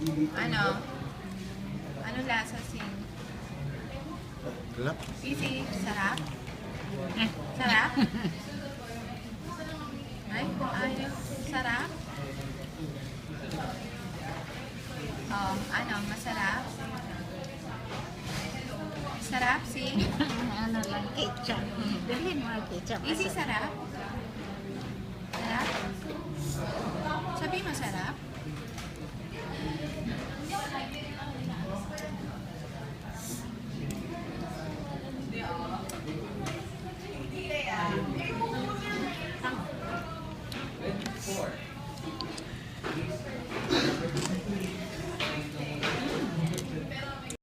Ano? Anong lasa, Sing? Sarap. Easy, sarap? Sarap? Ay, ayos. Sarap? Oh, ano, masarap? Sarap, Sing? Ano lang, ketchup. Dalhin mo ang ketchup. Easy, sarap? Sarap? Sabi masarap?